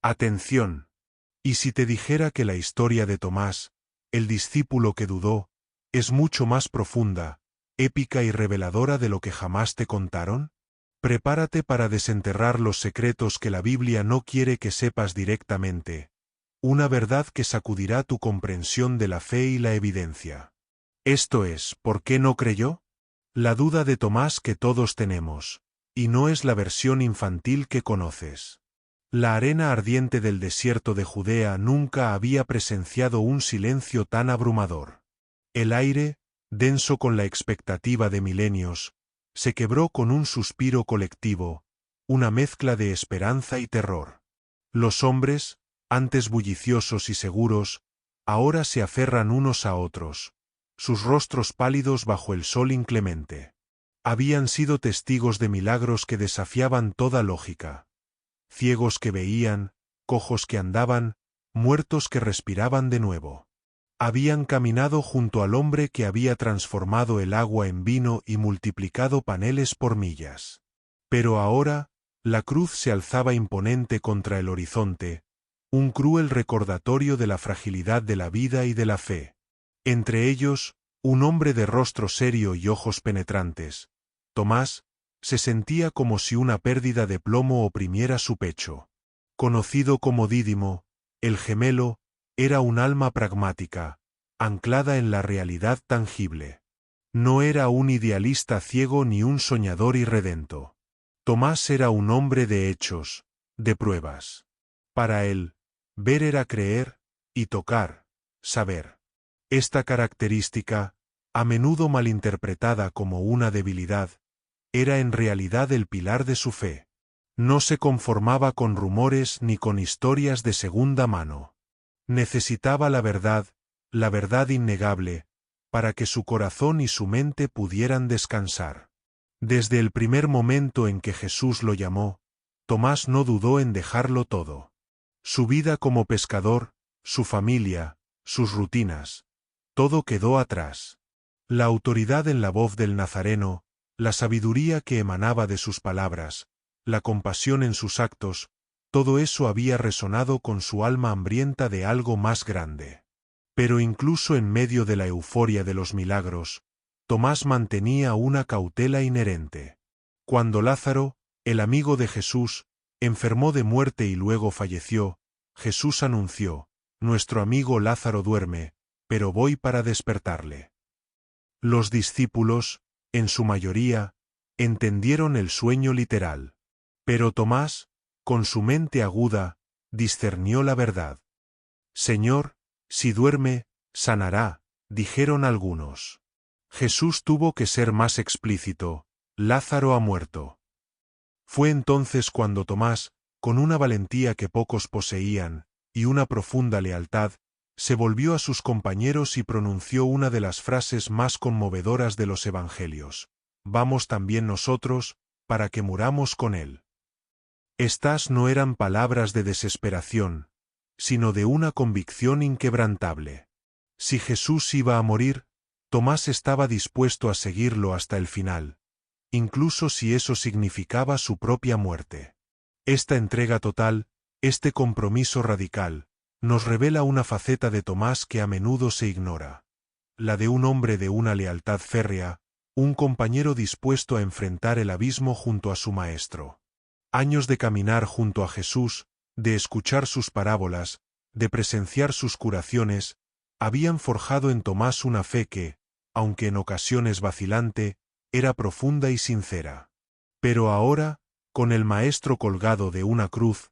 Atención. ¿Y si te dijera que la historia de Tomás, el discípulo que dudó, es mucho más profunda, épica y reveladora de lo que jamás te contaron? Prepárate para desenterrar los secretos que la Biblia no quiere que sepas directamente, una verdad que sacudirá tu comprensión de la fe y la evidencia. Esto es, ¿por qué no creyó? La duda de Tomás que todos tenemos, y no es la versión infantil que conoces. La arena ardiente del desierto de Judea nunca había presenciado un silencio tan abrumador. El aire, denso con la expectativa de milenios, se quebró con un suspiro colectivo, una mezcla de esperanza y terror. Los hombres, antes bulliciosos y seguros, ahora se aferran unos a otros, sus rostros pálidos bajo el sol inclemente. Habían sido testigos de milagros que desafiaban toda lógica. Ciegos que veían, cojos que andaban, muertos que respiraban de nuevo. Habían caminado junto al hombre que había transformado el agua en vino y multiplicado paneles por millas. Pero ahora, la cruz se alzaba imponente contra el horizonte, un cruel recordatorio de la fragilidad de la vida y de la fe. Entre ellos, un hombre de rostro serio y ojos penetrantes, Tomás, se sentía como si una pérdida de plomo oprimiera su pecho. Conocido como Dídimo, el gemelo, era un alma pragmática, anclada en la realidad tangible. No era un idealista ciego ni un soñador irredento. Tomás era un hombre de hechos, de pruebas. Para él, ver era creer, y tocar, saber. Esta característica, a menudo malinterpretada como una debilidad, era en realidad el pilar de su fe. No se conformaba con rumores ni con historias de segunda mano. Necesitaba la verdad innegable, para que su corazón y su mente pudieran descansar. Desde el primer momento en que Jesús lo llamó, Tomás no dudó en dejarlo todo. Su vida como pescador, su familia, sus rutinas, todo quedó atrás. La autoridad en la voz del Nazareno, la sabiduría que emanaba de sus palabras, la compasión en sus actos, todo eso había resonado con su alma hambrienta de algo más grande. Pero incluso en medio de la euforia de los milagros, Tomás mantenía una cautela inherente. Cuando Lázaro, el amigo de Jesús, enfermó de muerte y luego falleció, Jesús anunció: «Nuestro amigo Lázaro duerme, pero voy para despertarle». Los discípulos, en su mayoría, entendieron el sueño literal. Pero Tomás, con su mente aguda, discernió la verdad. «Señor, si duerme, sanará», dijeron algunos. Jesús tuvo que ser más explícito: «Lázaro ha muerto». Fue entonces cuando Tomás, con una valentía que pocos poseían, y una profunda lealtad, se volvió a sus compañeros y pronunció una de las frases más conmovedoras de los Evangelios: «Vamos también nosotros, para que muramos con él». Estas no eran palabras de desesperación, sino de una convicción inquebrantable. Si Jesús iba a morir, Tomás estaba dispuesto a seguirlo hasta el final, incluso si eso significaba su propia muerte. Esta entrega total, este compromiso radical, nos revela una faceta de Tomás que a menudo se ignora. La de un hombre de una lealtad férrea, un compañero dispuesto a enfrentar el abismo junto a su maestro. Años de caminar junto a Jesús, de escuchar sus parábolas, de presenciar sus curaciones, habían forjado en Tomás una fe que, aunque en ocasiones vacilante, era profunda y sincera. Pero ahora, con el Maestro colgado de una cruz,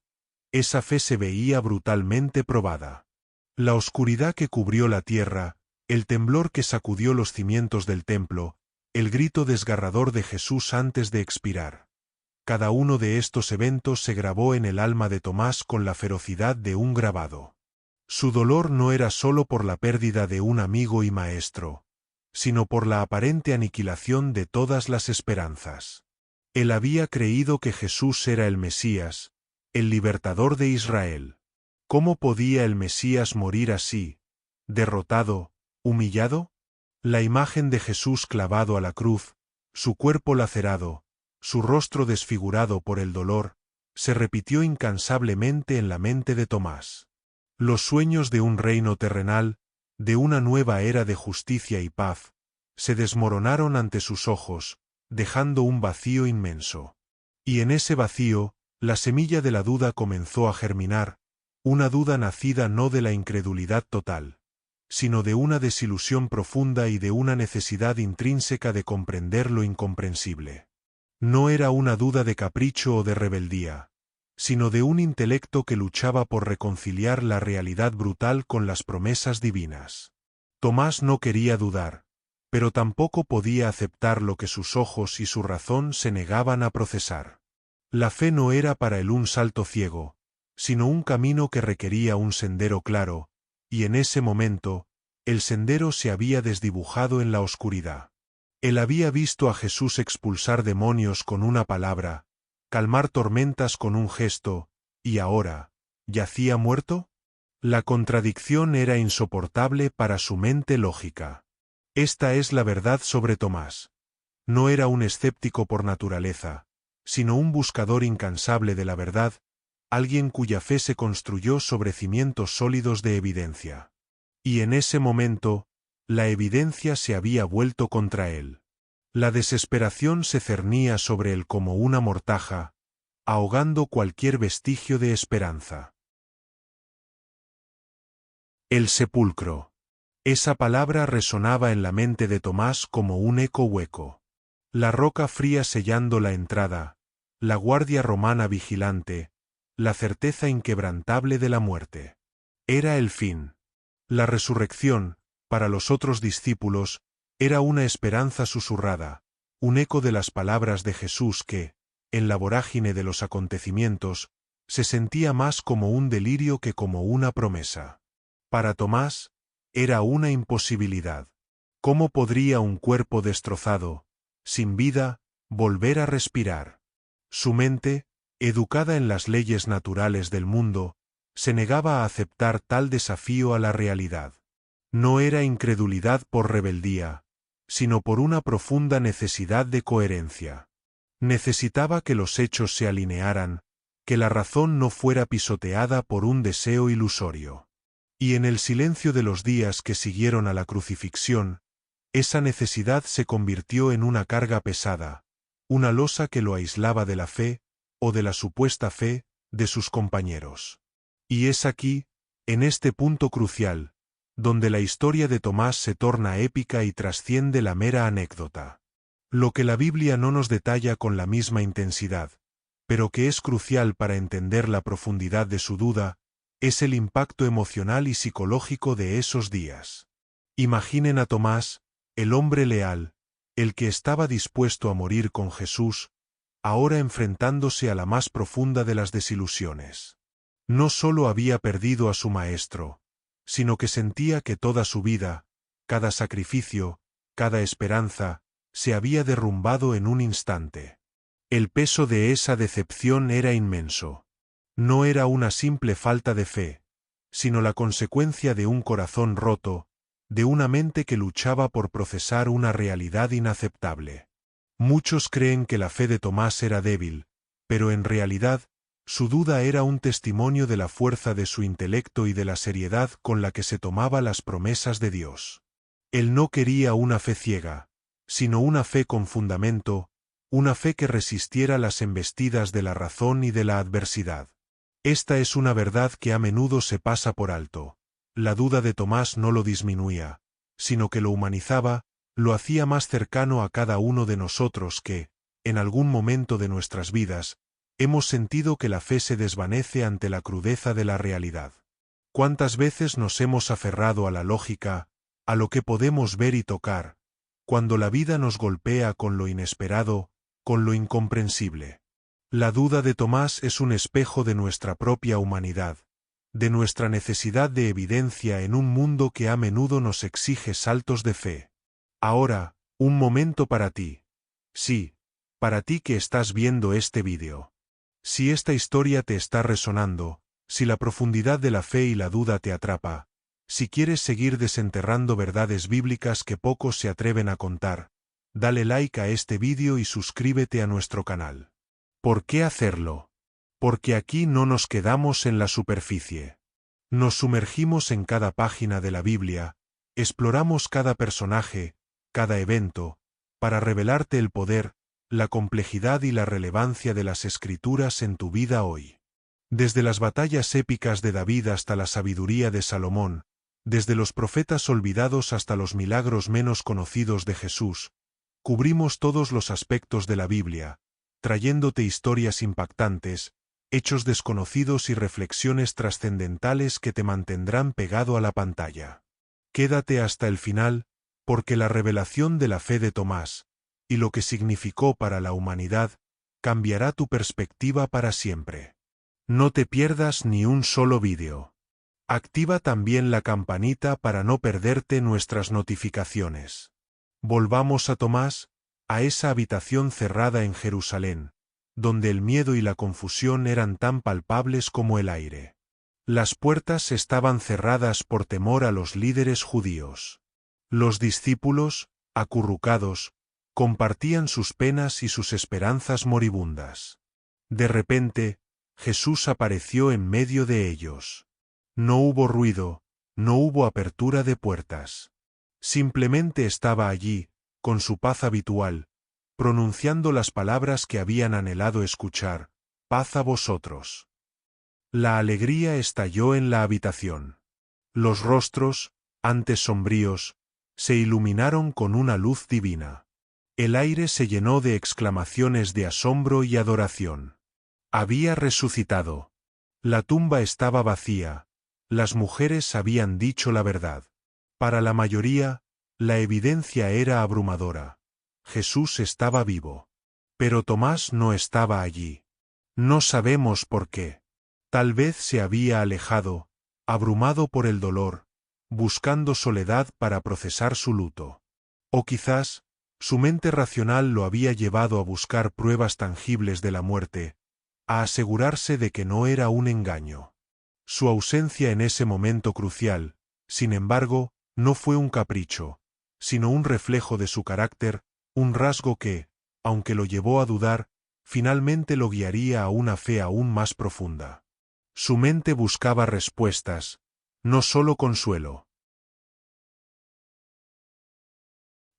esa fe se veía brutalmente probada. La oscuridad que cubrió la tierra, el temblor que sacudió los cimientos del templo, el grito desgarrador de Jesús antes de expirar. Cada uno de estos eventos se grabó en el alma de Tomás con la ferocidad de un grabado. Su dolor no era sólo por la pérdida de un amigo y maestro, sino por la aparente aniquilación de todas las esperanzas. Él había creído que Jesús era el Mesías, el libertador de Israel. ¿Cómo podía el Mesías morir así, derrotado, humillado? La imagen de Jesús clavado a la cruz, su cuerpo lacerado, su rostro desfigurado por el dolor, se repitió incansablemente en la mente de Tomás. Los sueños de un reino terrenal, de una nueva era de justicia y paz, se desmoronaron ante sus ojos, dejando un vacío inmenso. Y en ese vacío, la semilla de la duda comenzó a germinar, una duda nacida no de la incredulidad total, sino de una desilusión profunda y de una necesidad intrínseca de comprender lo incomprensible. No era una duda de capricho o de rebeldía, sino de un intelecto que luchaba por reconciliar la realidad brutal con las promesas divinas. Tomás no quería dudar, pero tampoco podía aceptar lo que sus ojos y su razón se negaban a procesar. La fe no era para él un salto ciego, sino un camino que requería un sendero claro, y en ese momento, el sendero se había desdibujado en la oscuridad. Él había visto a Jesús expulsar demonios con una palabra, calmar tormentas con un gesto, y ahora, ¿yacía muerto? La contradicción era insoportable para su mente lógica. Esta es la verdad sobre Tomás. No era un escéptico por naturaleza, sino un buscador incansable de la verdad, alguien cuya fe se construyó sobre cimientos sólidos de evidencia. Y en ese momento, la evidencia se había vuelto contra él. La desesperación se cernía sobre él como una mortaja, ahogando cualquier vestigio de esperanza. El sepulcro. Esa palabra resonaba en la mente de Tomás como un eco hueco. La roca fría sellando la entrada, la guardia romana vigilante, la certeza inquebrantable de la muerte. Era el fin. La resurrección, para los otros discípulos, era una esperanza susurrada, un eco de las palabras de Jesús que, en la vorágine de los acontecimientos, se sentía más como un delirio que como una promesa. Para Tomás, era una imposibilidad. ¿Cómo podría un cuerpo destrozado, sin vida, volver a respirar? Su mente, educada en las leyes naturales del mundo, se negaba a aceptar tal desafío a la realidad. No era incredulidad por rebeldía, sino por una profunda necesidad de coherencia. Necesitaba que los hechos se alinearan, que la razón no fuera pisoteada por un deseo ilusorio. Y en el silencio de los días que siguieron a la crucifixión, esa necesidad se convirtió en una carga pesada, una losa que lo aislaba de la fe, o de la supuesta fe, de sus compañeros. Y es aquí, en este punto crucial, donde la historia de Tomás se torna épica y trasciende la mera anécdota. Lo que la Biblia no nos detalla con la misma intensidad, pero que es crucial para entender la profundidad de su duda, es el impacto emocional y psicológico de esos días. Imaginen a Tomás, el hombre leal, el que estaba dispuesto a morir con Jesús, ahora enfrentándose a la más profunda de las desilusiones. No solo había perdido a su maestro, sino que sentía que toda su vida, cada sacrificio, cada esperanza, se había derrumbado en un instante. El peso de esa decepción era inmenso. No era una simple falta de fe, sino la consecuencia de un corazón roto, de una mente que luchaba por procesar una realidad inaceptable. Muchos creen que la fe de Tomás era débil, pero en realidad, su duda era un testimonio de la fuerza de su intelecto y de la seriedad con la que se tomaba las promesas de Dios. Él no quería una fe ciega, sino una fe con fundamento, una fe que resistiera las embestidas de la razón y de la adversidad. Esta es una verdad que a menudo se pasa por alto. La duda de Tomás no lo disminuía, sino que lo humanizaba, lo hacía más cercano a cada uno de nosotros que, en algún momento de nuestras vidas, hemos sentido que la fe se desvanece ante la crudeza de la realidad. ¿Cuántas veces nos hemos aferrado a la lógica, a lo que podemos ver y tocar, cuando la vida nos golpea con lo inesperado, con lo incomprensible? La duda de Tomás es un espejo de nuestra propia humanidad, de nuestra necesidad de evidencia en un mundo que a menudo nos exige saltos de fe. Ahora, un momento para ti. Sí, para ti que estás viendo este vídeo. Si esta historia te está resonando, si la profundidad de la fe y la duda te atrapa, si quieres seguir desenterrando verdades bíblicas que pocos se atreven a contar, dale like a este vídeo y suscríbete a nuestro canal. ¿Por qué hacerlo? Porque aquí no nos quedamos en la superficie. Nos sumergimos en cada página de la Biblia, exploramos cada personaje, cada evento, para revelarte el poder, la complejidad y la relevancia de las Escrituras en tu vida hoy. Desde las batallas épicas de David hasta la sabiduría de Salomón, desde los profetas olvidados hasta los milagros menos conocidos de Jesús, cubrimos todos los aspectos de la Biblia, trayéndote historias impactantes, hechos desconocidos y reflexiones trascendentales que te mantendrán pegado a la pantalla. Quédate hasta el final, porque la revelación de la fe de Tomás, y lo que significó para la humanidad, cambiará tu perspectiva para siempre. No te pierdas ni un solo vídeo. Activa también la campanita para no perderte nuestras notificaciones. Volvamos a Tomás, a esa habitación cerrada en Jerusalén, donde el miedo y la confusión eran tan palpables como el aire. Las puertas estaban cerradas por temor a los líderes judíos. Los discípulos, acurrucados, compartían sus penas y sus esperanzas moribundas. De repente, Jesús apareció en medio de ellos. No hubo ruido, no hubo apertura de puertas. Simplemente estaba allí, con su paz habitual, pronunciando las palabras que habían anhelado escuchar: paz a vosotros. La alegría estalló en la habitación. Los rostros, antes sombríos, se iluminaron con una luz divina. El aire se llenó de exclamaciones de asombro y adoración. Había resucitado. La tumba estaba vacía. Las mujeres habían dicho la verdad. Para la mayoría, la evidencia era abrumadora. Jesús estaba vivo. Pero Tomás no estaba allí. No sabemos por qué. Tal vez se había alejado, abrumado por el dolor, buscando soledad para procesar su luto. O quizás, su mente racional lo había llevado a buscar pruebas tangibles de la muerte, a asegurarse de que no era un engaño. Su ausencia en ese momento crucial, sin embargo, no fue un capricho, sino un reflejo de su carácter, un rasgo que, aunque lo llevó a dudar, finalmente lo guiaría a una fe aún más profunda. Su mente buscaba respuestas, no solo consuelo.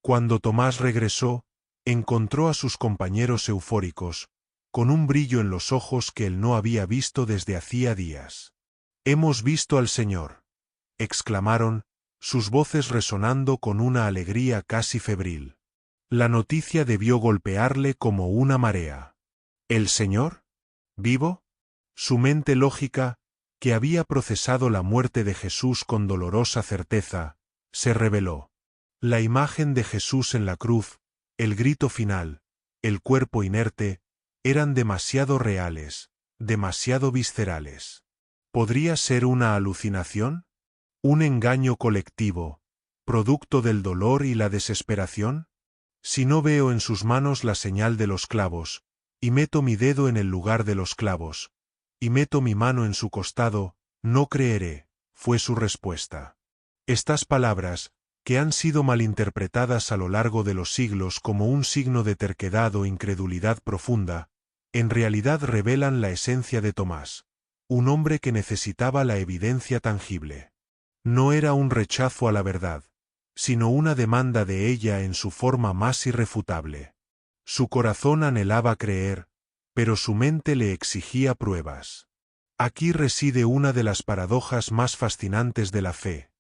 Cuando Tomás regresó, encontró a sus compañeros eufóricos, con un brillo en los ojos que él no había visto desde hacía días. «Hemos visto al Señor», exclamaron, sus voces resonando con una alegría casi febril. La noticia debió golpearle como una marea. ¿El Señor? ¿Vivo? Su mente lógica, que había procesado la muerte de Jesús con dolorosa certeza, se reveló. La imagen de Jesús en la cruz, el grito final, el cuerpo inerte, eran demasiado reales, demasiado viscerales. ¿Podría ser una alucinación? ¿Un engaño colectivo, producto del dolor y la desesperación? Si no veo en sus manos la señal de los clavos, y meto mi dedo en el lugar de los clavos, y meto mi mano en su costado, no creeré, fue su respuesta. Estas palabras, que han sido malinterpretadas a lo largo de los siglos como un signo de terquedad o incredulidad profunda, en realidad revelan la esencia de Tomás, un hombre que necesitaba la evidencia tangible. No era un rechazo a la verdad, sino una demanda de ella en su forma más irrefutable. Su corazón anhelaba creer, pero su mente le exigía pruebas. Aquí reside una de las paradojas más fascinantes de la fe.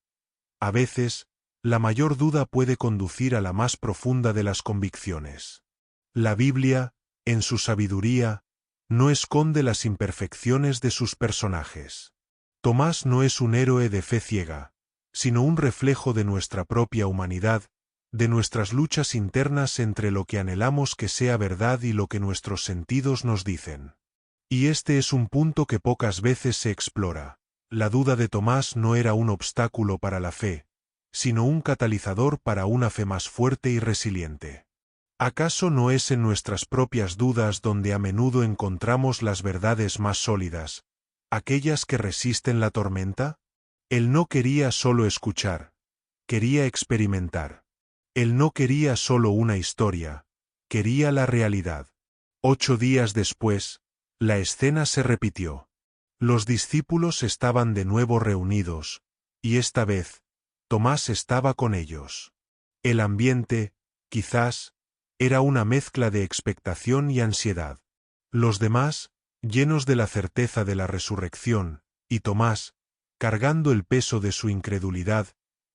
A veces, la mayor duda puede conducir a la más profunda de las convicciones. La Biblia, en su sabiduría, no esconde las imperfecciones de sus personajes. Tomás no es un héroe de fe ciega, sino un reflejo de nuestra propia humanidad, de nuestras luchas internas entre lo que anhelamos que sea verdad y lo que nuestros sentidos nos dicen. Y este es un punto que pocas veces se explora. La duda de Tomás no era un obstáculo para la fe, sino un catalizador para una fe más fuerte y resiliente. ¿Acaso no es en nuestras propias dudas donde a menudo encontramos las verdades más sólidas, aquellas que resisten la tormenta? Él no quería solo escuchar, quería experimentar. Él no quería solo una historia, quería la realidad. 8 días después, La escena se repitió. Los discípulos estaban de nuevo reunidos, y esta vez, Tomás estaba con ellos. El ambiente, quizás, era una mezcla de expectación y ansiedad. Los demás, llenos de la certeza de la resurrección, y Tomás, cargando el peso de su incredulidad,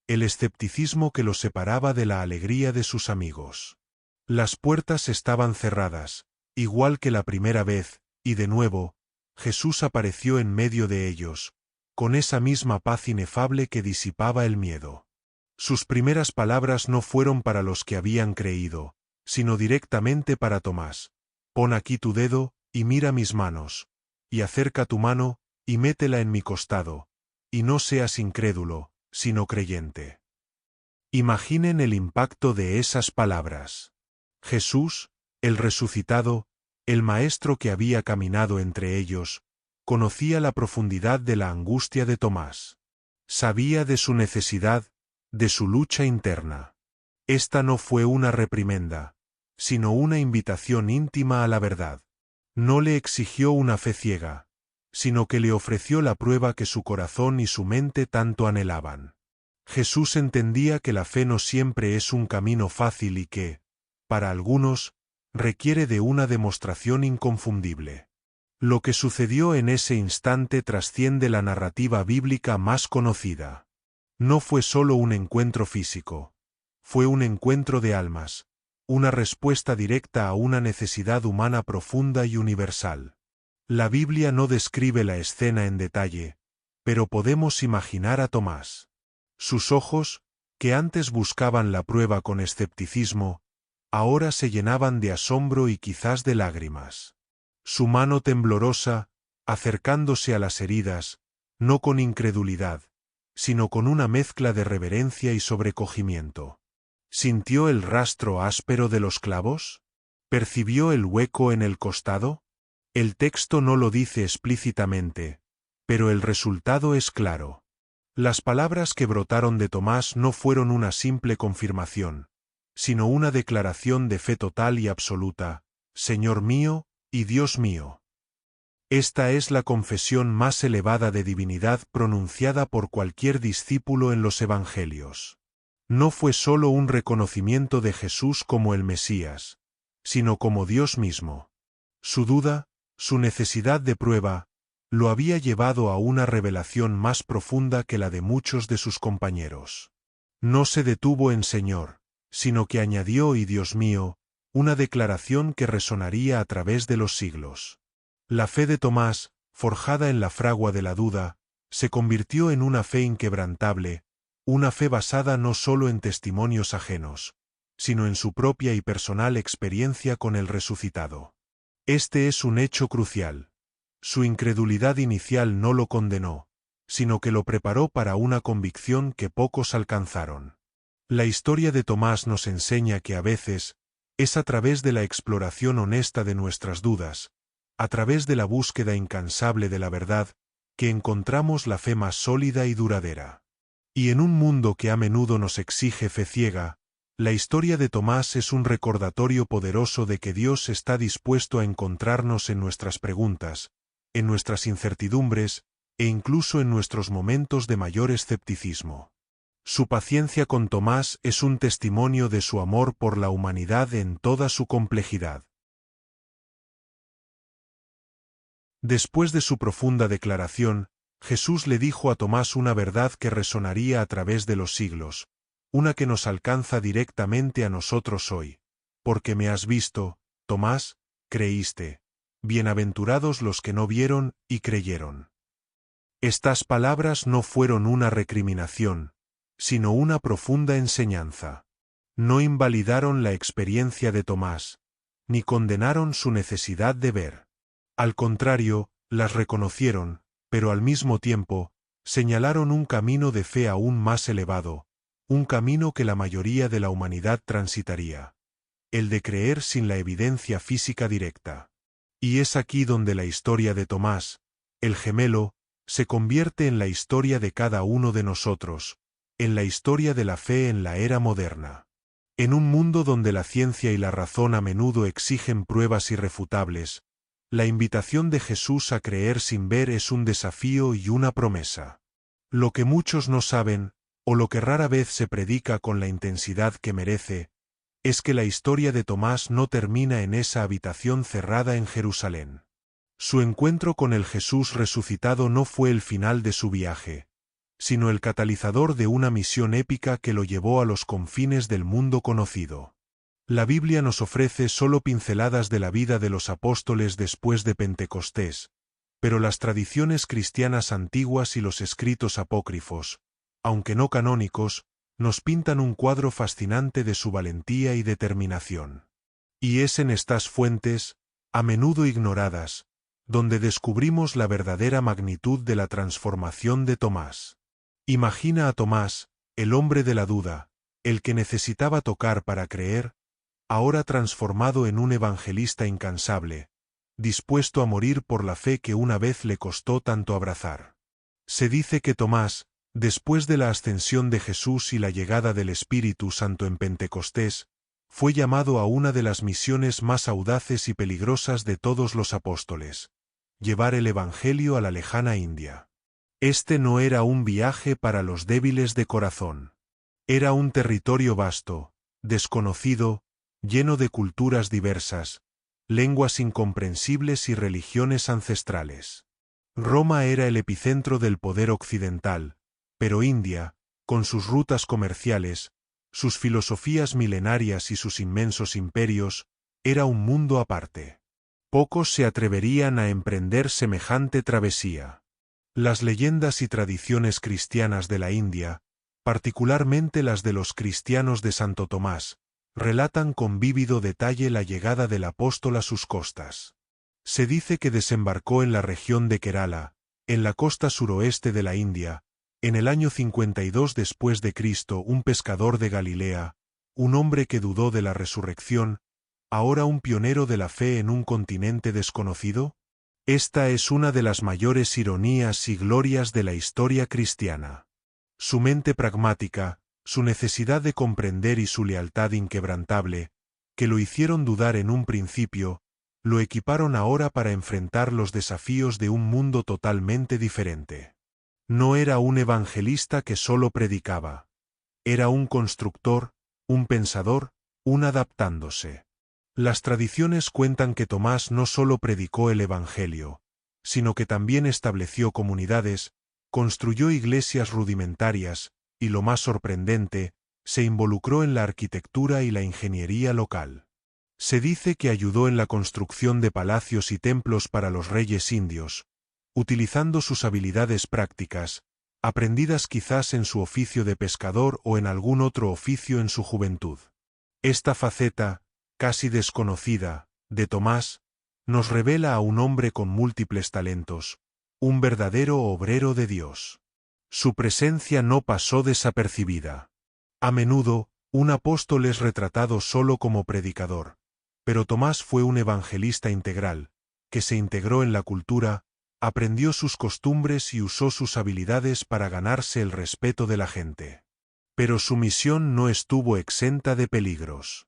el escepticismo que los separaba de la alegría de sus amigos. Las puertas estaban cerradas, igual que la primera vez, y de nuevo, Jesús apareció en medio de ellos, con esa misma paz inefable que disipaba el miedo. Sus primeras palabras no fueron para los que habían creído, sino directamente para Tomás. Pon aquí tu dedo, y mira mis manos, y acerca tu mano, y métela en mi costado, y no seas incrédulo, sino creyente. Imaginen el impacto de esas palabras. Jesús, el resucitado, el Maestro que había caminado entre ellos, conocía la profundidad de la angustia de Tomás. Sabía de su necesidad, de su lucha interna. Esta no fue una reprimenda, sino una invitación íntima a la verdad. No le exigió una fe ciega, sino que le ofreció la prueba que su corazón y su mente tanto anhelaban. Jesús entendía que la fe no siempre es un camino fácil y que, para algunos, requiere de una demostración inconfundible. Lo que sucedió en ese instante trasciende la narrativa bíblica más conocida. No fue solo un encuentro físico, fue un encuentro de almas, una respuesta directa a una necesidad humana profunda y universal. La Biblia no describe la escena en detalle, pero podemos imaginar a Tomás. Sus ojos, que antes buscaban la prueba con escepticismo, ahora se llenaban de asombro y quizás de lágrimas. Su mano temblorosa, acercándose a las heridas, no con incredulidad, sino con una mezcla de reverencia y sobrecogimiento. ¿Sintió el rastro áspero de los clavos? ¿Percibió el hueco en el costado? El texto no lo dice explícitamente, pero el resultado es claro. Las palabras que brotaron de Tomás no fueron una simple confirmación, sino una declaración de fe total y absoluta: Señor mío y Dios mío. Esta es la confesión más elevada de divinidad pronunciada por cualquier discípulo en los Evangelios. No fue solo un reconocimiento de Jesús como el Mesías, sino como Dios mismo. Su duda, su necesidad de prueba, lo había llevado a una revelación más profunda que la de muchos de sus compañeros. No se detuvo en Señor, sino que añadió y Dios mío, una declaración que resonaría a través de los siglos. La fe de Tomás, forjada en la fragua de la duda, se convirtió en una fe inquebrantable, una fe basada no solo en testimonios ajenos, sino en su propia y personal experiencia con el resucitado. Este es un hecho crucial. Su incredulidad inicial no lo condenó, sino que lo preparó para una convicción que pocos alcanzaron. La historia de Tomás nos enseña que a veces, es a través de la exploración honesta de nuestras dudas, a través de la búsqueda incansable de la verdad, que encontramos la fe más sólida y duradera. Y en un mundo que a menudo nos exige fe ciega, la historia de Tomás es un recordatorio poderoso de que Dios está dispuesto a encontrarnos en nuestras preguntas, en nuestras incertidumbres, e incluso en nuestros momentos de mayor escepticismo. Su paciencia con Tomás es un testimonio de su amor por la humanidad en toda su complejidad. Después de su profunda declaración, Jesús le dijo a Tomás una verdad que resonaría a través de los siglos, una que nos alcanza directamente a nosotros hoy. Porque me has visto, Tomás, creíste. Bienaventurados los que no vieron y creyeron. Estas palabras no fueron una recriminación, sino una profunda enseñanza. No invalidaron la experiencia de Tomás, ni condenaron su necesidad de ver. Al contrario, las reconocieron, pero al mismo tiempo, señalaron un camino de fe aún más elevado, un camino que la mayoría de la humanidad transitaría: el de creer sin la evidencia física directa. Y es aquí donde la historia de Tomás, el gemelo, se convierte en la historia de cada uno de nosotros, en la historia de la fe en la era moderna. En un mundo donde la ciencia y la razón a menudo exigen pruebas irrefutables, La invitación de Jesús a creer sin ver es un desafío y una promesa. Lo que muchos no saben, o lo que rara vez se predica con la intensidad que merece, es que la historia de Tomás no termina en esa habitación cerrada en Jerusalén. Su encuentro con el Jesús resucitado no fue el final de su viaje, sino el catalizador de una misión épica que lo llevó a los confines del mundo conocido. La Biblia nos ofrece solo pinceladas de la vida de los apóstoles después de Pentecostés, pero las tradiciones cristianas antiguas y los escritos apócrifos, aunque no canónicos, nos pintan un cuadro fascinante de su valentía y determinación. Y es en estas fuentes, a menudo ignoradas, donde descubrimos la verdadera magnitud de la transformación de Tomás. Imagina a Tomás, el hombre de la duda, el que necesitaba tocar para creer, ahora transformado en un evangelista incansable, dispuesto a morir por la fe que una vez le costó tanto abrazar. Se dice que Tomás, después de la ascensión de Jesús y la llegada del Espíritu Santo en Pentecostés, fue llamado a una de las misiones más audaces y peligrosas de todos los apóstoles: llevar el Evangelio a la lejana India. Este no era un viaje para los débiles de corazón. Era un territorio vasto, desconocido, lleno de culturas diversas, lenguas incomprensibles y religiones ancestrales. Roma era el epicentro del poder occidental, pero India, con sus rutas comerciales, sus filosofías milenarias y sus inmensos imperios, era un mundo aparte. Pocos se atreverían a emprender semejante travesía. Las leyendas y tradiciones cristianas de la India, particularmente las de los cristianos de Santo Tomás, relatan con vívido detalle la llegada del apóstol a sus costas. Se dice que desembarcó en la región de Kerala, en la costa suroeste de la India, en el año 52 después de Cristo, un pescador de Galilea, un hombre que dudó de la resurrección, ahora un pionero de la fe en un continente desconocido. Esta es una de las mayores ironías y glorias de la historia cristiana. Su mente pragmática, su necesidad de comprender y su lealtad inquebrantable, que lo hicieron dudar en un principio, lo equiparon ahora para enfrentar los desafíos de un mundo totalmente diferente. No era un evangelista que solo predicaba. Era un constructor, un pensador, un adaptándose. Las tradiciones cuentan que Tomás no solo predicó el Evangelio, sino que también estableció comunidades, construyó iglesias rudimentarias, y lo más sorprendente, se involucró en la arquitectura y la ingeniería local. Se dice que ayudó en la construcción de palacios y templos para los reyes indios, utilizando sus habilidades prácticas, aprendidas quizás en su oficio de pescador o en algún otro oficio en su juventud. Esta faceta, casi desconocida, de Tomás, nos revela a un hombre con múltiples talentos, un verdadero obrero de Dios. Su presencia no pasó desapercibida. A menudo, un apóstol es retratado solo como predicador, pero Tomás fue un evangelista integral, que se integró en la cultura, aprendió sus costumbres y usó sus habilidades para ganarse el respeto de la gente. Pero su misión no estuvo exenta de peligros.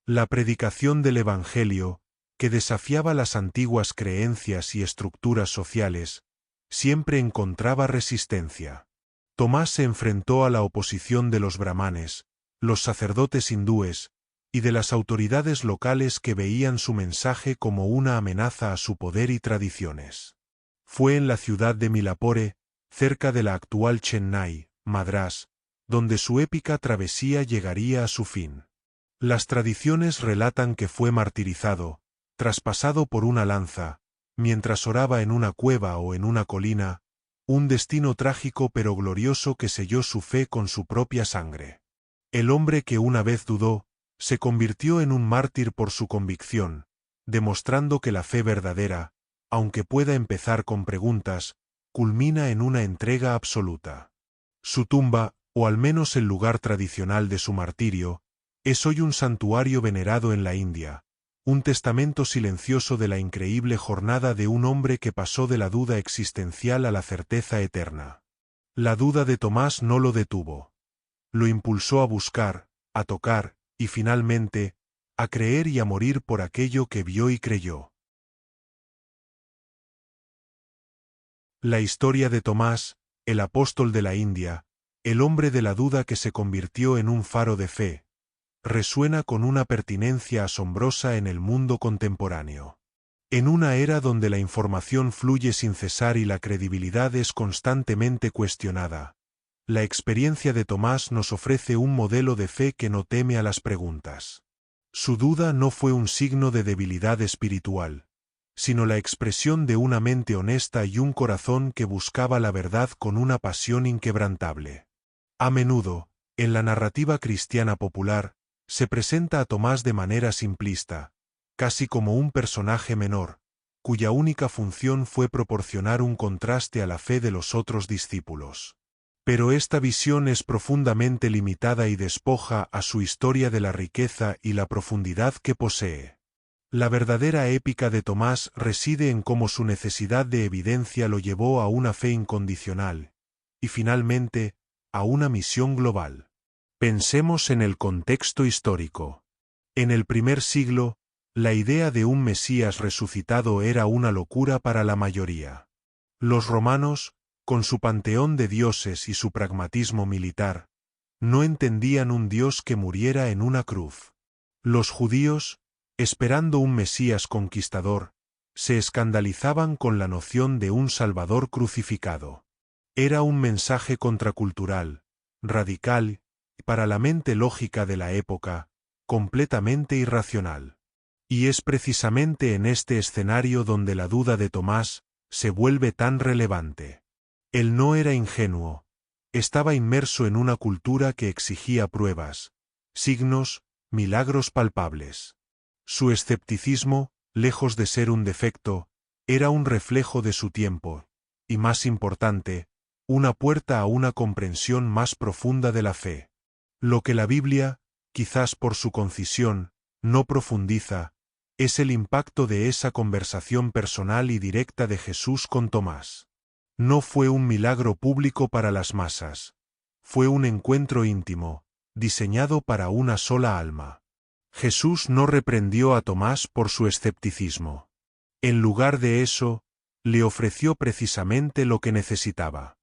La predicación del Evangelio, que desafiaba las antiguas creencias y estructuras sociales, siempre encontraba resistencia. Tomás se enfrentó a la oposición de los brahmanes, los sacerdotes hindúes, y de las autoridades locales que veían su mensaje como una amenaza a su poder y tradiciones. Fue en la ciudad de Milapore, cerca de la actual Chennai, Madrás, donde su épica travesía llegaría a su fin. Las tradiciones relatan que fue martirizado, traspasado por una lanza, mientras oraba en una cueva o en una colina, un destino trágico pero glorioso que selló su fe con su propia sangre. El hombre que una vez dudó, se convirtió en un mártir por su convicción, demostrando que la fe verdadera, aunque pueda empezar con preguntas, culmina en una entrega absoluta. Su tumba, o al menos el lugar tradicional de su martirio, es hoy un santuario venerado en la India, un testamento silencioso de la increíble jornada de un hombre que pasó de la duda existencial a la certeza eterna. La duda de Tomás no lo detuvo. Lo impulsó a buscar, a tocar, y finalmente, a creer y a morir por aquello que vio y creyó. La historia de Tomás, el apóstol de la India, el hombre de la duda que se convirtió en un faro de fe, resuena con una pertinencia asombrosa en el mundo contemporáneo. En una era donde la información fluye sin cesar y la credibilidad es constantemente cuestionada, la experiencia de Tomás nos ofrece un modelo de fe que no teme a las preguntas. Su duda no fue un signo de debilidad espiritual, sino la expresión de una mente honesta y un corazón que buscaba la verdad con una pasión inquebrantable. A menudo, en la narrativa cristiana popular, se presenta a Tomás de manera simplista, casi como un personaje menor, cuya única función fue proporcionar un contraste a la fe de los otros discípulos. Pero esta visión es profundamente limitada y despoja a su historia de la riqueza y la profundidad que posee. La verdadera épica de Tomás reside en cómo su necesidad de evidencia lo llevó a una fe incondicional, y finalmente, a una misión global. Pensemos en el contexto histórico. En el primer siglo, la idea de un Mesías resucitado era una locura para la mayoría. Los romanos, con su panteón de dioses y su pragmatismo militar, no entendían un Dios que muriera en una cruz. Los judíos, esperando un Mesías conquistador, se escandalizaban con la noción de un Salvador crucificado. Era un mensaje contracultural, radical, y para la mente lógica de la época, completamente irracional. Y es precisamente en este escenario donde la duda de Tomás se vuelve tan relevante. Él no era ingenuo, estaba inmerso en una cultura que exigía pruebas, signos, milagros palpables. Su escepticismo, lejos de ser un defecto, era un reflejo de su tiempo, y más importante, una puerta a una comprensión más profunda de la fe. Lo que la Biblia, quizás por su concisión, no profundiza, es el impacto de esa conversación personal y directa de Jesús con Tomás. No fue un milagro público para las masas. Fue un encuentro íntimo, diseñado para una sola alma. Jesús no reprendió a Tomás por su escepticismo. En lugar de eso, le ofreció precisamente lo que necesitaba.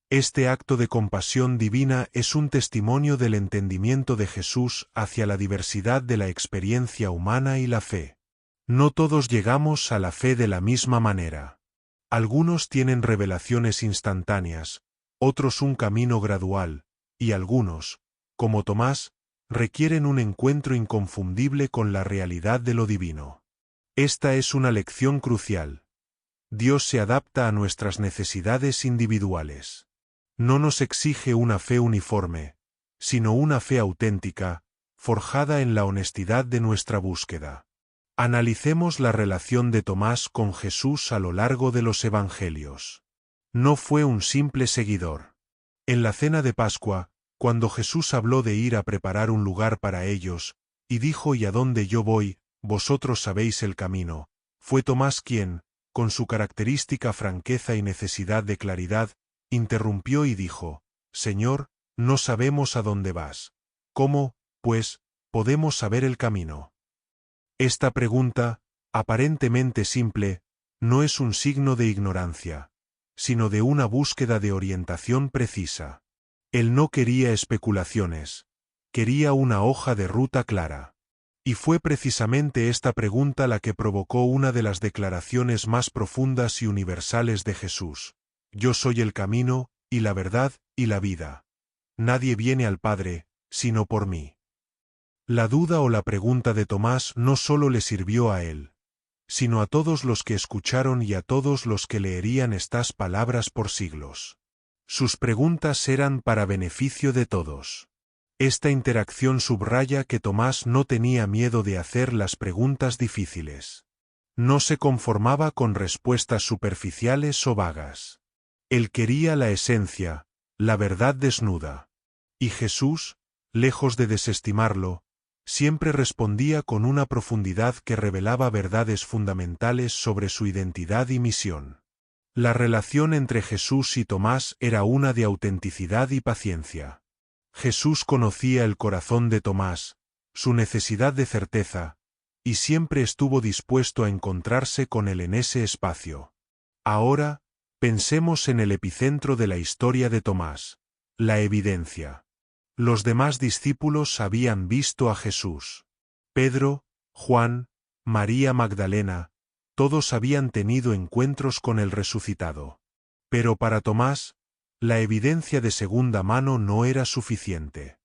Este acto de compasión divina es un testimonio del entendimiento de Jesús hacia la diversidad de la experiencia humana y la fe. No todos llegamos a la fe de la misma manera. Algunos tienen revelaciones instantáneas, otros un camino gradual, y algunos, como Tomás, requieren un encuentro inconfundible con la realidad de lo divino. Esta es una lección crucial. Dios se adapta a nuestras necesidades individuales. No nos exige una fe uniforme, sino una fe auténtica, forjada en la honestidad de nuestra búsqueda. Analicemos la relación de Tomás con Jesús a lo largo de los Evangelios. No fue un simple seguidor. En la cena de Pascua, cuando Jesús habló de ir a preparar un lugar para ellos, y dijo: «Y a dónde yo voy, vosotros sabéis el camino», fue Tomás quien, con su característica franqueza y necesidad de claridad, interrumpió y dijo: «Señor, no sabemos a dónde vas. ¿Cómo, pues, podemos saber el camino?». Esta pregunta, aparentemente simple, no es un signo de ignorancia, sino de una búsqueda de orientación precisa. Él no quería especulaciones, quería una hoja de ruta clara. Y fue precisamente esta pregunta la que provocó una de las declaraciones más profundas y universales de Jesús: «Yo soy el camino, y la verdad, y la vida. Nadie viene al Padre, sino por mí». La duda o la pregunta de Tomás no solo le sirvió a él, sino a todos los que escucharon y a todos los que leerían estas palabras por siglos. Sus preguntas eran para beneficio de todos. Esta interacción subraya que Tomás no tenía miedo de hacer las preguntas difíciles. No se conformaba con respuestas superficiales o vagas. Él quería la esencia, la verdad desnuda. Y Jesús, lejos de desestimarlo, siempre respondía con una profundidad que revelaba verdades fundamentales sobre su identidad y misión. La relación entre Jesús y Tomás era una de autenticidad y paciencia. Jesús conocía el corazón de Tomás, su necesidad de certeza, y siempre estuvo dispuesto a encontrarse con él en ese espacio. Ahora, Pensemos en el epicentro de la historia de Tomás, la evidencia. Los demás discípulos habían visto a Jesús. Pedro, Juan, María Magdalena, todos habían tenido encuentros con el resucitado. Pero para Tomás, la evidencia de segunda mano no era suficiente.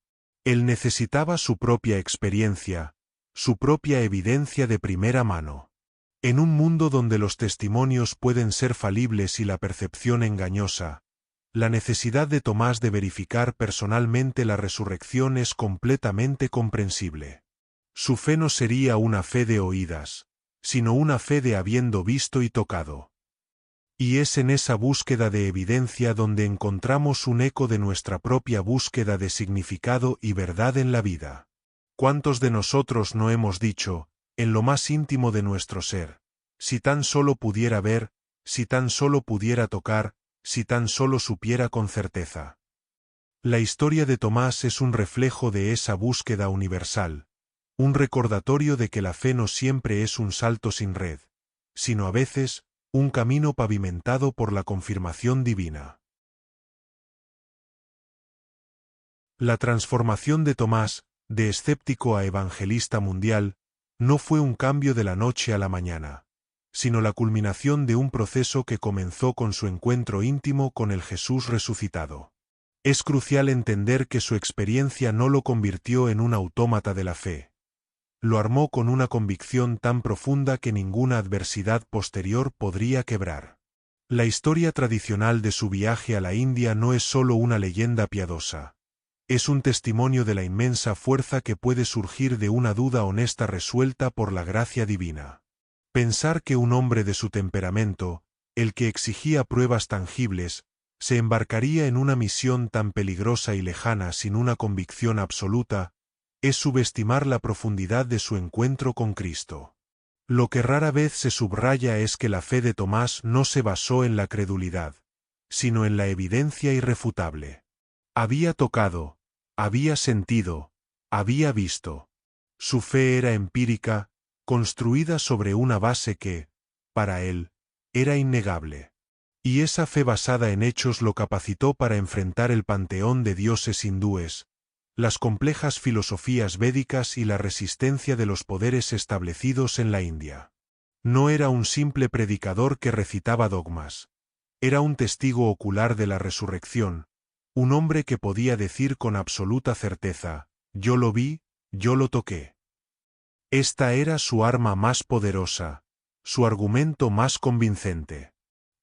Él necesitaba su propia experiencia, su propia evidencia de primera mano. En un mundo donde los testimonios pueden ser falibles y la percepción engañosa, la necesidad de Tomás de verificar personalmente la resurrección es completamente comprensible. Su fe no sería una fe de oídas, sino una fe de habiendo visto y tocado. Y es en esa búsqueda de evidencia donde encontramos un eco de nuestra propia búsqueda de significado y verdad en la vida. ¿Cuántos de nosotros no hemos dicho, en lo más íntimo de nuestro ser, si tan solo pudiera ver, si tan solo pudiera tocar, si tan solo supiera con certeza? La historia de Tomás es un reflejo de esa búsqueda universal, un recordatorio de que la fe no siempre es un salto sin red, sino a veces, un camino pavimentado por la confirmación divina. La transformación de Tomás, de escéptico a evangelista mundial, no fue un cambio de la noche a la mañana, sino la culminación de un proceso que comenzó con su encuentro íntimo con el Jesús resucitado. Es crucial entender que su experiencia no lo convirtió en un autómata de la fe. Lo armó con una convicción tan profunda que ninguna adversidad posterior podría quebrar. La historia tradicional de su viaje a la India no es solo una leyenda piadosa. Es un testimonio de la inmensa fuerza que puede surgir de una duda honesta resuelta por la gracia divina. Pensar que un hombre de su temperamento, el que exigía pruebas tangibles, se embarcaría en una misión tan peligrosa y lejana sin una convicción absoluta, es subestimar la profundidad de su encuentro con Cristo. Lo que rara vez se subraya es que la fe de Tomás no se basó en la credulidad, sino en la evidencia irrefutable. Había tocado, había sentido, había visto. Su fe era empírica, construida sobre una base que, para él, era innegable. Y esa fe basada en hechos lo capacitó para enfrentar el panteón de dioses hindúes, las complejas filosofías védicas y la resistencia de los poderes establecidos en la India. No era un simple predicador que recitaba dogmas. Era un testigo ocular de la resurrección, un hombre que podía decir con absoluta certeza, yo lo vi, yo lo toqué. Esta era su arma más poderosa, su argumento más convincente.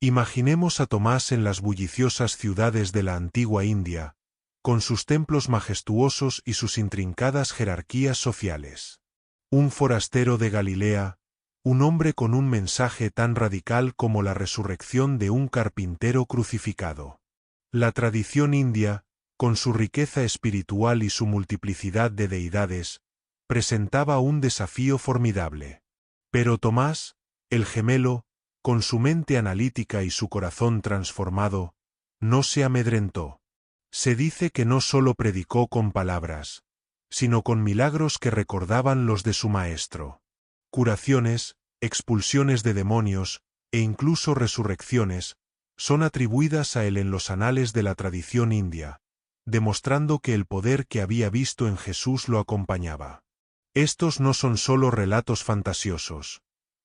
Imaginemos a Tomás en las bulliciosas ciudades de la antigua India, con sus templos majestuosos y sus intrincadas jerarquías sociales. Un forastero de Galilea, un hombre con un mensaje tan radical como la resurrección de un carpintero crucificado. La tradición india, con su riqueza espiritual y su multiplicidad de deidades, presentaba un desafío formidable. Pero Tomás, el gemelo, con su mente analítica y su corazón transformado, no se amedrentó. Se dice que no solo predicó con palabras, sino con milagros que recordaban los de su maestro. Curaciones, expulsiones de demonios, e incluso resurrecciones, son atribuidas a él en los anales de la tradición india, demostrando que el poder que había visto en Jesús lo acompañaba. Estos no son solo relatos fantasiosos.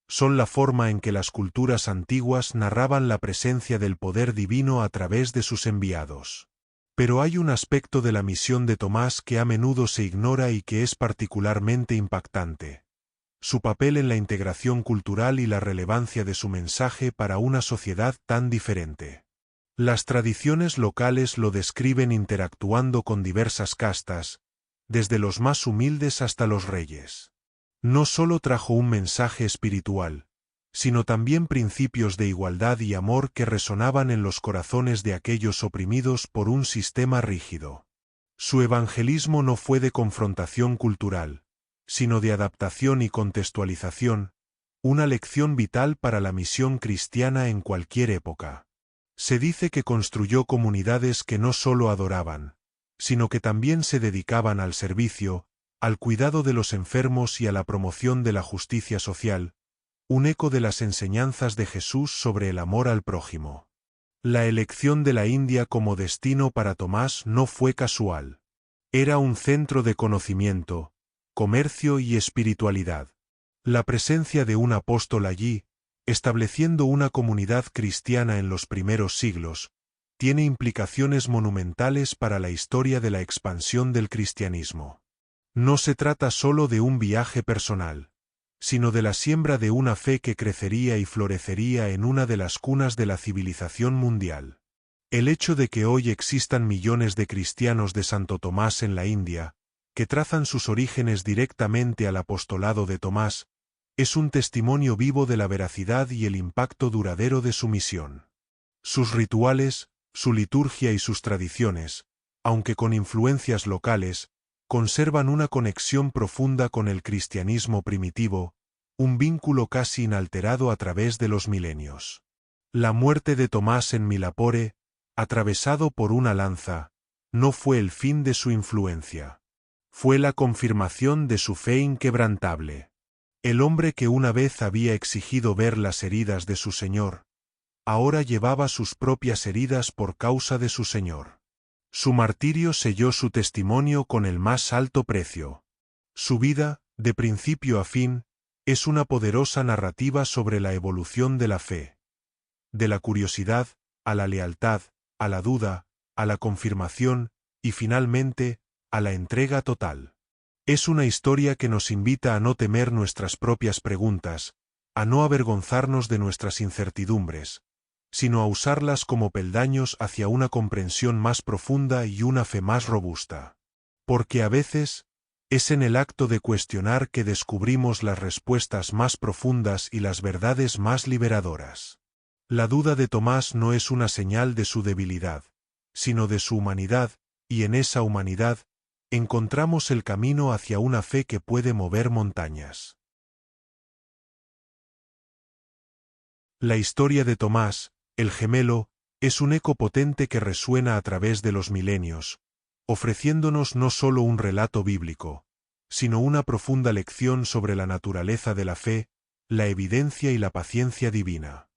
Son la forma en que las culturas antiguas narraban la presencia del poder divino a través de sus enviados. Pero hay un aspecto de la misión de Tomás que a menudo se ignora y que es particularmente impactante: su papel en la integración cultural y la relevancia de su mensaje para una sociedad tan diferente. Las tradiciones locales lo describen interactuando con diversas castas, desde los más humildes hasta los reyes. No solo trajo un mensaje espiritual, sino también principios de igualdad y amor que resonaban en los corazones de aquellos oprimidos por un sistema rígido. Su evangelismo no fue de confrontación cultural, sino de adaptación y contextualización, una lección vital para la misión cristiana en cualquier época. Se dice que construyó comunidades que no solo adoraban, sino que también se dedicaban al servicio, al cuidado de los enfermos y a la promoción de la justicia social, un eco de las enseñanzas de Jesús sobre el amor al prójimo. La elección de la India como destino para Tomás no fue casual. Era un centro de conocimiento, comercio y espiritualidad. La presencia de un apóstol allí, estableciendo una comunidad cristiana en los primeros siglos, tiene implicaciones monumentales para la historia de la expansión del cristianismo. No se trata solo de un viaje personal, sino de la siembra de una fe que crecería y florecería en una de las cunas de la civilización mundial. El hecho de que hoy existan millones de cristianos de Santo Tomás en la India, que trazan sus orígenes directamente al apostolado de Tomás, es un testimonio vivo de la veracidad y el impacto duradero de su misión. Sus rituales, su liturgia y sus tradiciones, aunque con influencias locales, conservan una conexión profunda con el cristianismo primitivo, un vínculo casi inalterado a través de los milenios. La muerte de Tomás en Milapore, atravesado por una lanza, no fue el fin de su influencia. Fue la confirmación de su fe inquebrantable. El hombre que una vez había exigido ver las heridas de su Señor, ahora llevaba sus propias heridas por causa de su Señor. Su martirio selló su testimonio con el más alto precio. Su vida, de principio a fin, es una poderosa narrativa sobre la evolución de la fe. De la curiosidad, a la lealtad, a la duda, a la confirmación, y finalmente, a la entrega total. Es una historia que nos invita a no temer nuestras propias preguntas, a no avergonzarnos de nuestras incertidumbres, sino a usarlas como peldaños hacia una comprensión más profunda y una fe más robusta. Porque a veces, es en el acto de cuestionar que descubrimos las respuestas más profundas y las verdades más liberadoras. La duda de Tomás no es una señal de su debilidad, sino de su humanidad, y en esa humanidad, encontramos el camino hacia una fe que puede mover montañas. La historia de Tomás, el gemelo, es un eco potente que resuena a través de los milenios, ofreciéndonos no solo un relato bíblico, sino una profunda lección sobre la naturaleza de la fe, la evidencia y la paciencia divina.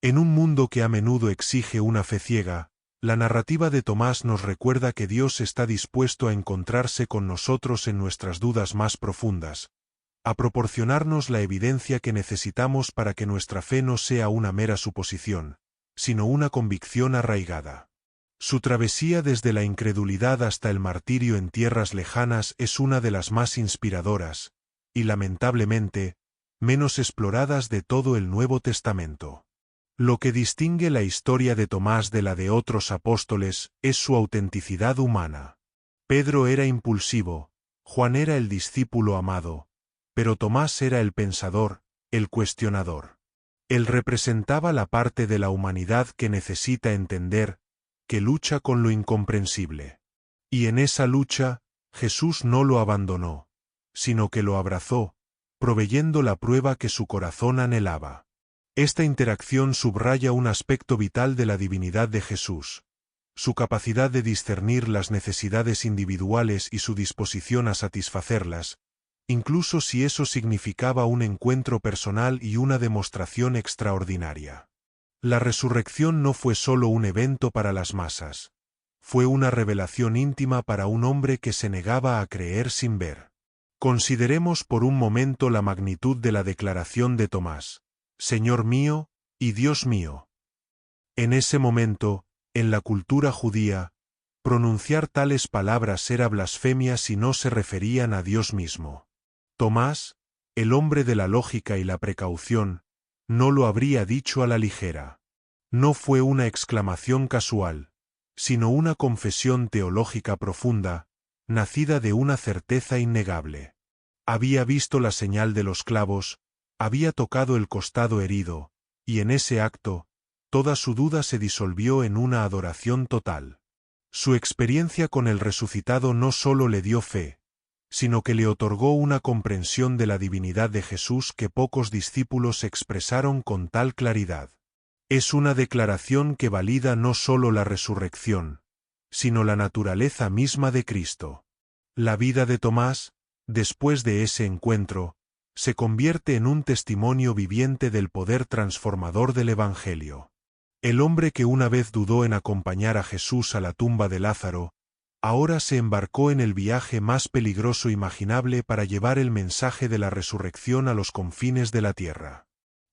En un mundo que a menudo exige una fe ciega, la narrativa de Tomás nos recuerda que Dios está dispuesto a encontrarse con nosotros en nuestras dudas más profundas, a proporcionarnos la evidencia que necesitamos para que nuestra fe no sea una mera suposición, sino una convicción arraigada. Su travesía desde la incredulidad hasta el martirio en tierras lejanas es una de las más inspiradoras, y lamentablemente, menos exploradas de todo el Nuevo Testamento. Lo que distingue la historia de Tomás de la de otros apóstoles es su autenticidad humana. Pedro era impulsivo, Juan era el discípulo amado, pero Tomás era el pensador, el cuestionador. Él representaba la parte de la humanidad que necesita entender, que lucha con lo incomprensible. Y en esa lucha, Jesús no lo abandonó, sino que lo abrazó, proveyendo la prueba que su corazón anhelaba. Esta interacción subraya un aspecto vital de la divinidad de Jesús, su capacidad de discernir las necesidades individuales y su disposición a satisfacerlas, incluso si eso significaba un encuentro personal y una demostración extraordinaria. La resurrección no fue solo un evento para las masas, fue una revelación íntima para un hombre que se negaba a creer sin ver. Consideremos por un momento la magnitud de la declaración de Tomás: Señor mío y Dios mío. En ese momento, en la cultura judía, pronunciar tales palabras era blasfemia si no se referían a Dios mismo. Tomás, el hombre de la lógica y la precaución, no lo habría dicho a la ligera. No fue una exclamación casual, sino una confesión teológica profunda, nacida de una certeza innegable. Había visto la señal de los clavos, había tocado el costado herido, y en ese acto, toda su duda se disolvió en una adoración total. Su experiencia con el resucitado no solo le dio fe, sino que le otorgó una comprensión de la divinidad de Jesús que pocos discípulos expresaron con tal claridad. Es una declaración que valida no solo la resurrección, sino la naturaleza misma de Cristo. La vida de Tomás, después de ese encuentro, se convierte en un testimonio viviente del poder transformador del Evangelio. El hombre que una vez dudó en acompañar a Jesús a la tumba de Lázaro, ahora se embarcó en el viaje más peligroso imaginable para llevar el mensaje de la resurrección a los confines de la tierra.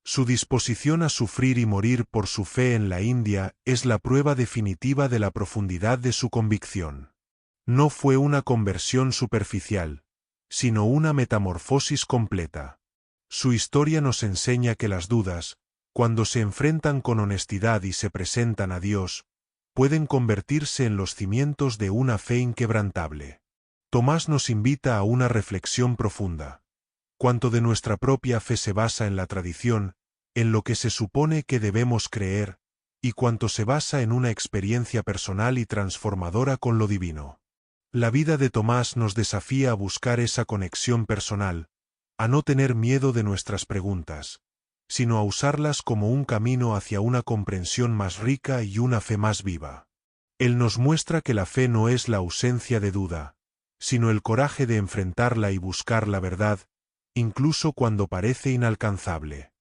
Su disposición a sufrir y morir por su fe en la India es la prueba definitiva de la profundidad de su convicción. No fue una conversión superficial, sino una metamorfosis completa. Su historia nos enseña que las dudas, cuando se enfrentan con honestidad y se presentan a Dios, pueden convertirse en los cimientos de una fe inquebrantable. Tomás nos invita a una reflexión profunda. Cuánto de nuestra propia fe se basa en la tradición, en lo que se supone que debemos creer, y cuánto se basa en una experiencia personal y transformadora con lo divino. La vida de Tomás nos desafía a buscar esa conexión personal, a no tener miedo de nuestras preguntas, sino a usarlas como un camino hacia una comprensión más rica y una fe más viva. Él nos muestra que la fe no es la ausencia de duda, sino el coraje de enfrentarla y buscar la verdad, incluso cuando parece inalcanzable.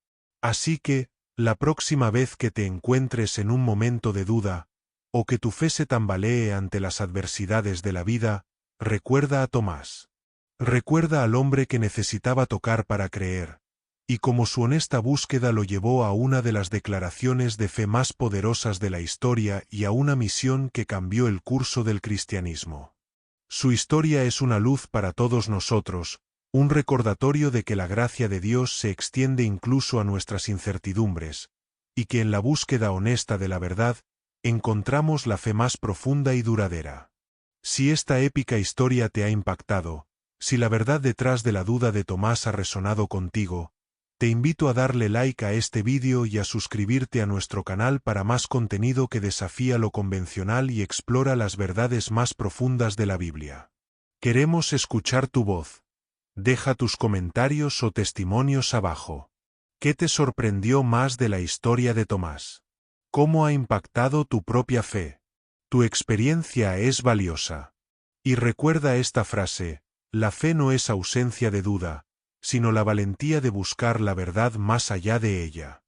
Así que, la próxima vez que te encuentres en un momento de duda, o que tu fe se tambalee ante las adversidades de la vida, recuerda a Tomás. Recuerda al hombre que necesitaba tocar para creer, y como su honesta búsqueda lo llevó a una de las declaraciones de fe más poderosas de la historia y a una misión que cambió el curso del cristianismo. Su historia es una luz para todos nosotros, un recordatorio de que la gracia de Dios se extiende incluso a nuestras incertidumbres, y que en la búsqueda honesta de la verdad, encontramos la fe más profunda y duradera. Si esta épica historia te ha impactado, si la verdad detrás de la duda de Tomás ha resonado contigo, te invito a darle like a este vídeo y a suscribirte a nuestro canal para más contenido que desafía lo convencional y explora las verdades más profundas de la Biblia. Queremos escuchar tu voz. Deja tus comentarios o testimonios abajo. ¿Qué te sorprendió más de la historia de Tomás? ¿Cómo ha impactado tu propia fe? Tu experiencia es valiosa. Y recuerda esta frase: la fe no es ausencia de duda, sino la valentía de buscar la verdad más allá de ella.